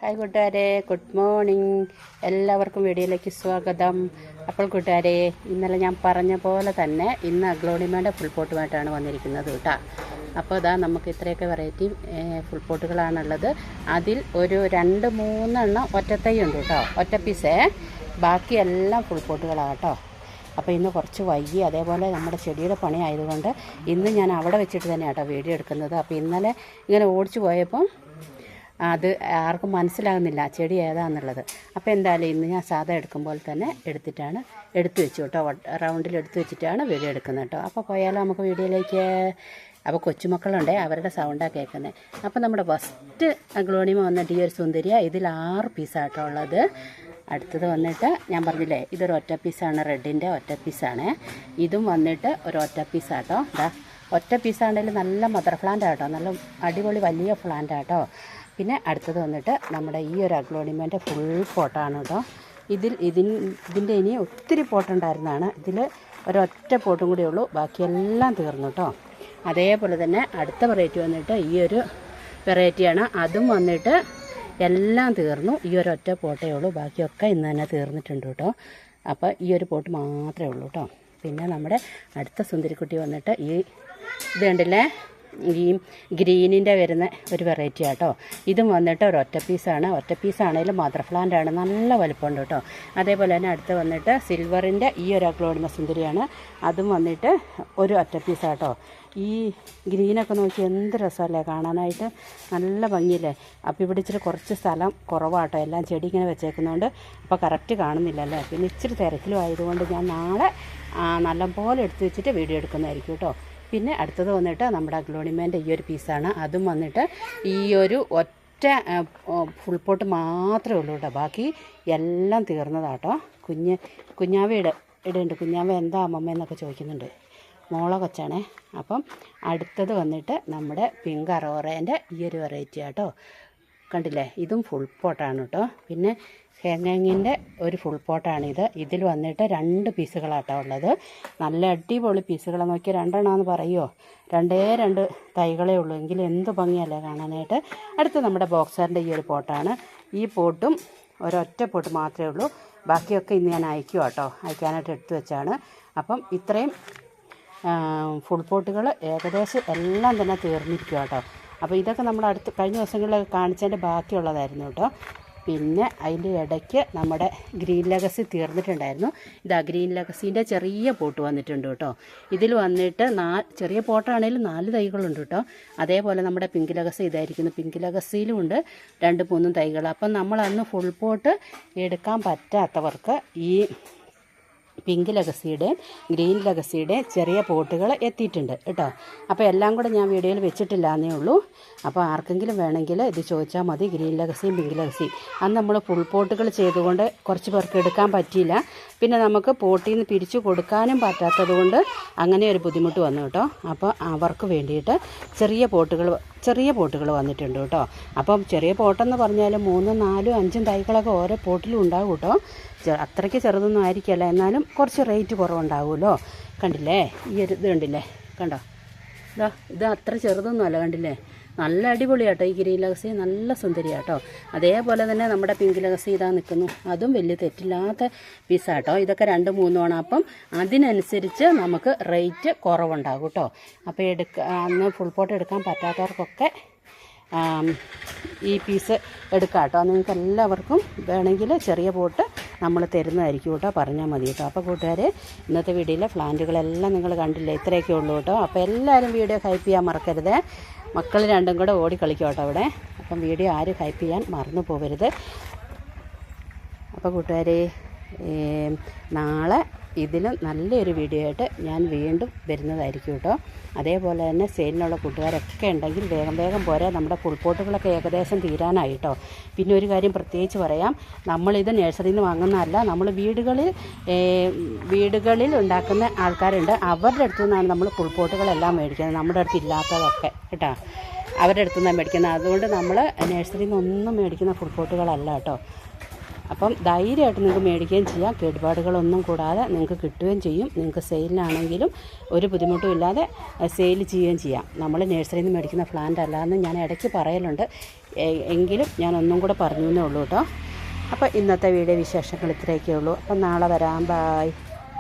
Hi കൂട്ടുകാരെ, good morning. എല്ലാവർക്കും വീഡിയോയിലേക്ക് സ്വാഗതം. അപ്പോൾ കൂട്ടുകാരെ, ഇന്നലെ ഞാൻ പറഞ്ഞ പോലെ തന്നെ ഇന്ന് അഗ്ലോണിമയുടെ ഫുൾ പോട്ടുമായിട്ടാണ് വന്നിരിക്കുന്നത് കേട്ടോ. അപ്പോൾ ഇതാ നമുക്ക് ഇത്രയൊക്കെ വെറൈറ്റി ഫുൾ പോട്ടുകളാണുള്ളത്. അതിൽ ഒരു 2-3 ഒറ്റത്തൈ ഉണ്ട് കേട്ടോ, ഒറ്റ പീസേ. ബാക്കിയെല്ലാം ഫുൾ പോട്ടുകളാണ് കേട്ടോ. അപ്പോൾ ഇന്ന് കുറച്ച് വൈകി, അതേപോലെ നമ്മുടെ ചെടിയുടെ പണി ആയതുകൊണ്ട് ഇന്ന് ഞാൻ അവിടെ വെച്ചിട്ട് തന്നെയാണ് കേട്ടോ വീഡിയോ എടുക്കുന്നത്. അപ്പോൾ ഇന്നലെ ഇങ്ങനെ ഓടിച്ചു പോയപ്പം അത് ആർക്കും മനസ്സിലാകുന്നില്ല ചെടി ഏതാണെന്നുള്ളത്. അപ്പോൾ എന്തായാലും ഇന്ന് ഞാൻ സാധാ എടുക്കുമ്പോൾ തന്നെ എടുത്തു വെച്ചു കേട്ടോ. റൗണ്ടിൽ എടുത്തു വെച്ചിട്ടാണ് വീഡിയോ എടുക്കുന്നത് കേട്ടോ. അപ്പോൾ പോയാലോ നമുക്ക് വീഡിയോയിലേക്ക്. അപ്പോൾ കൊച്ചുമക്കളുണ്ട്, അവരുടെ സൗണ്ടാണ് കേൾക്കുന്നത്. അപ്പോൾ നമ്മുടെ ഫസ്റ്റ് അഗ്ലോണിമ വന്നിട്ട് ഈ ഒരു സുന്ദരിയ, ഇതിൽ 6 പീസാട്ടോ ഉള്ളത്. അടുത്തത് വന്നിട്ട് ഞാൻ പറഞ്ഞില്ലേ, ഇതൊരു ഒറ്റ പീസാണ്, റെഡിൻ്റെ ഒറ്റ പീസാണ്. ഇതും വന്നിട്ട് ഒരു ഒറ്റ പീസാട്ടോ. ഇതാ ഒറ്റ പീസാണെങ്കിൽ നല്ല മദർ പ്ലാന്റ് ആട്ടോ, നല്ല അടിപൊളി വലിയ പ്ലാന്റ് ആട്ടോ. പിന്നെ അടുത്തത് വന്നിട്ട് നമ്മുടെ ഈ ഒരു അഗ്ലോണിമേൻ്റെ ഫുൾ പോട്ടാണ് കേട്ടോ. ഇതിൻ്റെ ഇനി ഒത്തിരി പോട്ടുണ്ടായിരുന്നതാണ്. ഇതിൽ ഒരൊറ്റ പോട്ടും കൂടിയേ ഉള്ളൂ, ബാക്കിയെല്ലാം തീർന്നു കേട്ടോ. അതേപോലെ തന്നെ അടുത്ത വെറൈറ്റി വന്നിട്ട് ഈ ഒരു വെറൈറ്റിയാണ്. അതും വന്നിട്ട് എല്ലാം തീർന്നു. ഈ ഒരു ഒറ്റ പോട്ടേ ഉള്ളൂ, ബാക്കിയൊക്കെ ഇന്ന് തന്നെ തീർന്നിട്ടുണ്ട് കേട്ടോ. അപ്പോൾ ഈ ഒരു പോട്ട് മാത്രമേ ഉള്ളൂ കേട്ടോ. പിന്നെ നമ്മുടെ അടുത്ത സുന്ദരിക്കുട്ടി വന്നിട്ട് ഇത് കണ്ടില്ലേ, ഈ ഗ്രീനിൻ്റെ വരുന്ന ഒരു വെറൈറ്റി ആട്ടോ. ഇതും വന്നിട്ട് ഒരു ഒറ്റ പീസാണ്. ഒറ്റ പീസാണെങ്കിലും മദർ പ്ലാന്റ് ആണ്, നല്ല വലുപ്പമുണ്ട് കേട്ടോ. അതേപോലെ തന്നെ അടുത്ത് വന്നിട്ട് സിൽവറിൻ്റെ ഈ ഒരു അഗ്ലോണിമ സുന്ദരിയാണ്. അതും വന്നിട്ട് ഒരു ഒറ്റ പീസാട്ടോ. ഈ ഗ്രീനൊക്കെ നോക്കി എന്ത് രസമല്ലേ കാണാനായിട്ട്, നല്ല ഭംഗിയില്ലേ. അപ്പോൾ ഇവിടെ ഇച്ചിരി കുറച്ച് സ്ഥലം കുറവാട്ടോ, എല്ലാം ചെടി ഇങ്ങനെ വെച്ചേക്കുന്നതുകൊണ്ട് അപ്പോൾ കറക്റ്റ് കാണുന്നില്ലല്ലേ. പിന്നെ ഇച്ചിരി തിരക്കിലും ആയതുകൊണ്ട് ഞാൻ നാളെ നല്ലപോലെ എടുത്ത് വെച്ചിട്ട് വീഡിയോ എടുക്കുന്നതായിരിക്കും കേട്ടോ. പിന്നെ അടുത്തത് വന്നിട്ട് നമ്മുടെ അഗ്ലോണിമേൻ്റെ ഈ ഒരു പീസാണ്. അതും വന്നിട്ട് ഈ ഒരു ഒറ്റ ഫുൾ പോട്ട് മാത്രമേ ഉള്ളൂ കേട്ടോ, ബാക്കി എല്ലാം തീർന്നതാട്ടോ. കുഞ്ഞാവ ഇടുന്നുണ്ട്. കുഞ്ഞാവ എന്താ അമ്മമ്മ എന്നൊക്കെ ചോദിക്കുന്നുണ്ട്, മോളെ കൊച്ചാണേ. അപ്പം അടുത്തത് വന്നിട്ട് നമ്മുടെ പിങ്ക് അറോറേൻ്റെ ഈ ഒരു വെറൈറ്റി ആട്ടോ. കണ്ടില്ലേ, ഇതും ഫുൾ പോട്ടാണ് കേട്ടോ. പിന്നെ ഹെങ്ങിങ്ങിൻ്റെ ഒരു ഫുൾ പോട്ടാണിത്. ഇതിൽ വന്നിട്ട് 2 പീസുകളാട്ടോ ഉള്ളത്. നല്ല അടിപൊളി പീസുകളെ നോക്കി 2 പറയുമോ, 2 തൈകളേ ഉള്ളൂ, എങ്കിലും എന്ത് ഭംഗിയല്ലേ കാണാനായിട്ട്. അടുത്ത് നമ്മുടെ ബോക്സറിൻ്റെ ഈ ഒരു പോട്ടാണ്. ഈ പോട്ടും ഒരൊറ്റ പോട്ട് മാത്രമേ ഉള്ളൂ, ബാക്കിയൊക്കെ ഇന്ന് ഞാൻ അയക്കും കേട്ടോ, അയക്കാനായിട്ട് എടുത്തു വെച്ചാണ്. അപ്പം ഇത്രയും ഫുൾ പോട്ടുകൾ ഏകദേശം എല്ലാം തന്നെ തീർന്നിരിക്കും കേട്ടോ. അപ്പോൾ ഇതൊക്കെ നമ്മൾ കഴിഞ്ഞ ദിവസങ്ങളിൽ കാണിച്ചതിൻ്റെ ബാക്കിയുള്ളതായിരുന്നു കേട്ടോ. പിന്നെ അതിൻ്റെ ഇടയ്ക്ക് നമ്മുടെ ഗ്രീൻ ലെഗസി തീർന്നിട്ടുണ്ടായിരുന്നു. ഇതാ ഗ്രീൻ ലെഗസീൻ്റെ ചെറിയ പോട്ട് വന്നിട്ടുണ്ട് കേട്ടോ. ഇതിൽ വന്നിട്ട് ചെറിയ പോട്ടാണെങ്കിലും 4 തൈകളുണ്ട് കേട്ടോ. അതേപോലെ നമ്മുടെ പിങ്ക് ലെഗസി ഇതായിരിക്കുന്നു. പിങ്ക് ലെഗസിയിലും ഉണ്ട് 2-3 തൈകൾ. അപ്പം നമ്മളന്ന് ഫുൾ പോട്ട് എടുക്കാൻ പറ്റാത്തവർക്ക് ഈ പിങ്ക് ലെഗസിയുടെയും ഗ്രീൻ ലെഗസിയുടെയും ചെറിയ പോട്ടുകൾ എത്തിയിട്ടുണ്ട് കേട്ടോ. അപ്പോൾ എല്ലാം കൂടെ ഞാൻ വീഡിയോയിൽ വെച്ചിട്ടില്ല എന്നേ ഉള്ളൂ. അപ്പോൾ ആർക്കെങ്കിലും വേണമെങ്കിൽ ഇത് ചോദിച്ചാൽ മതി. ഗ്രീൻ ലെഗസിയും പിങ്ക് ലെഗസിയും അന്ന് നമ്മൾ ഫുൾ പോട്ടുകൾ ചെയ്തുകൊണ്ട് കുറച്ച് പേർക്ക് എടുക്കാൻ പറ്റിയില്ല. പിന്നെ നമുക്ക് പോട്ടിൽ നിന്ന് പിരിച്ചു കൊടുക്കാനും പറ്റാത്തത് കൊണ്ട് അങ്ങനെ ഒരു ബുദ്ധിമുട്ട് വന്നു കേട്ടോ. അപ്പോൾ അവർക്ക് വേണ്ടിയിട്ട് ചെറിയ പോട്ടുകൾ വന്നിട്ടുണ്ട് കേട്ടോ. അപ്പം ചെറിയ പോട്ടെന്ന് പറഞ്ഞാൽ 3, 4, 5 തൈകളൊക്കെ ഓരോ പോട്ടിലും ഉണ്ടാവും കേട്ടോ. അത്രയ്ക്ക് ചെറുതൊന്നും ആയിരിക്കില്ല, എന്നാലും കുറച്ച് റേറ്റ് കുറവുണ്ടാവുമല്ലോ. കണ്ടില്ലേ, ഈ ഒരു ഇത് കണ്ടില്ലേ, കണ്ടോ, ഇത് അത്ര ചെറുതൊന്നുമല്ല, കണ്ടില്ലേ, നല്ല അടിപൊളിയാട്ടോ. ഈ ഗ്രീൻ ലെഗസി നല്ല സുന്ദരിയാട്ടോ. അതേപോലെ തന്നെ നമ്മുടെ പിങ്ക് ലെഗസി ഇതാ നിൽക്കുന്നു, അതും വലിയ തെറ്റില്ലാത്ത പീസാട്ടോ. ഇതൊക്കെ 2-3 അപ്പം അതിനനുസരിച്ച് നമുക്ക് റേറ്റ് കുറവുണ്ടാകും കേട്ടോ. അപ്പോൾ അന്ന് ഫുൾ പോട്ട് എടുക്കാൻ പറ്റാത്തവർക്കൊക്കെ ഈ പീസ് എടുക്കാം കേട്ടോ. നിങ്ങൾക്ക് എല്ലാവർക്കും വേണമെങ്കിൽ ചെറിയ പോട്ട് നമ്മൾ തരുന്നതായിരിക്കും കേട്ടോ, പറഞ്ഞാൽ മതി കേട്ടോ. അപ്പോൾ കൂട്ടുകാരെ, ഇന്നത്തെ വീഡിയോയിലെ പ്ലാന്റുകളെല്ലാം നിങ്ങൾ കണ്ടില്ലേ, ഇത്രയൊക്കെ ഉള്ളൂ കേട്ടോ. അപ്പോൾ എല്ലാവരും വീഡിയോ ഹൈപ്പ് ചെയ്യാൻ മറക്കരുത്. മക്കൾ 2 കൂടെ ഓടി കളിക്കും കേട്ടോ അവിടെ. അപ്പം വീഡിയോ ആരും ഹൈപ്പ് ചെയ്യാൻ മറന്നു പോകരുത്. അപ്പോൾ കൂട്ടുകാരെ, നാളെ ഇതിലും നല്ലൊരു വീഡിയോ ആയിട്ട് ഞാൻ വീണ്ടും വരുന്നതായിരിക്കും കേട്ടോ. അതേപോലെ തന്നെ സെയിലിനുള്ള കൂട്ടുകാരൊക്കെ ഉണ്ടെങ്കിൽ വേഗം പോരാ, നമ്മുടെ ഫുൾ പോട്ടുകളൊക്കെ ഏകദേശം തീരാനായി കേട്ടോ. പിന്നെ ഒരു കാര്യം പ്രത്യേകിച്ച് പറയാം, നമ്മളിത് നഴ്സറിയിൽ നിന്ന് വാങ്ങുന്നതല്ല, നമ്മൾ വീടുകളിൽ ഉണ്ടാക്കുന്ന ആൾക്കാരുണ്ട്, അവരുടെ അടുത്തു നിന്നാണ് നമ്മൾ ഫുൾ പോട്ടുകളെല്ലാം മേടിക്കുന്നത്. നമ്മുടെ അടുത്ത് ഇല്ലാത്തതൊക്കെ കേട്ടോ, അവരുടെ അടുത്തു നിന്നാണ് മേടിക്കുന്നത്. അതുകൊണ്ട് നമ്മൾ നഴ്സറിയിൽ നിന്നൊന്നും മേടിക്കുന്ന ഫുൾ പോട്ടുകളല്ല കേട്ടോ. അപ്പം ധൈര്യമായിട്ട് നിങ്ങൾക്ക് മേടിക്കുകയും ചെയ്യാം, കേടുപാടുകളൊന്നും കൂടാതെ നിങ്ങൾക്ക് കിട്ടുകയും ചെയ്യും. നിങ്ങൾക്ക് സെയിലിനാണെങ്കിലും ഒരു ബുദ്ധിമുട്ടും ഇല്ലാതെ സെയിൽ ചെയ്യുകയും ചെയ്യാം. നമ്മൾ നഴ്സറിയിൽ നിന്ന് മേടിക്കുന്ന പ്ലാന്റ് അല്ലാന്ന് ഞാൻ ഇടയ്ക്ക് പറയലുണ്ട്. എങ്കിലും ഞാൻ ഒന്നും കൂടെ പറഞ്ഞു എന്നേ ഉള്ളൂ കേട്ടോ. അപ്പോൾ ഇന്നത്തെ വീഡിയോ വിശേഷങ്ങൾ ഇത്രയൊക്കെ ഉള്ളൂ. അപ്പം നാളെ വരാം. ബായ്.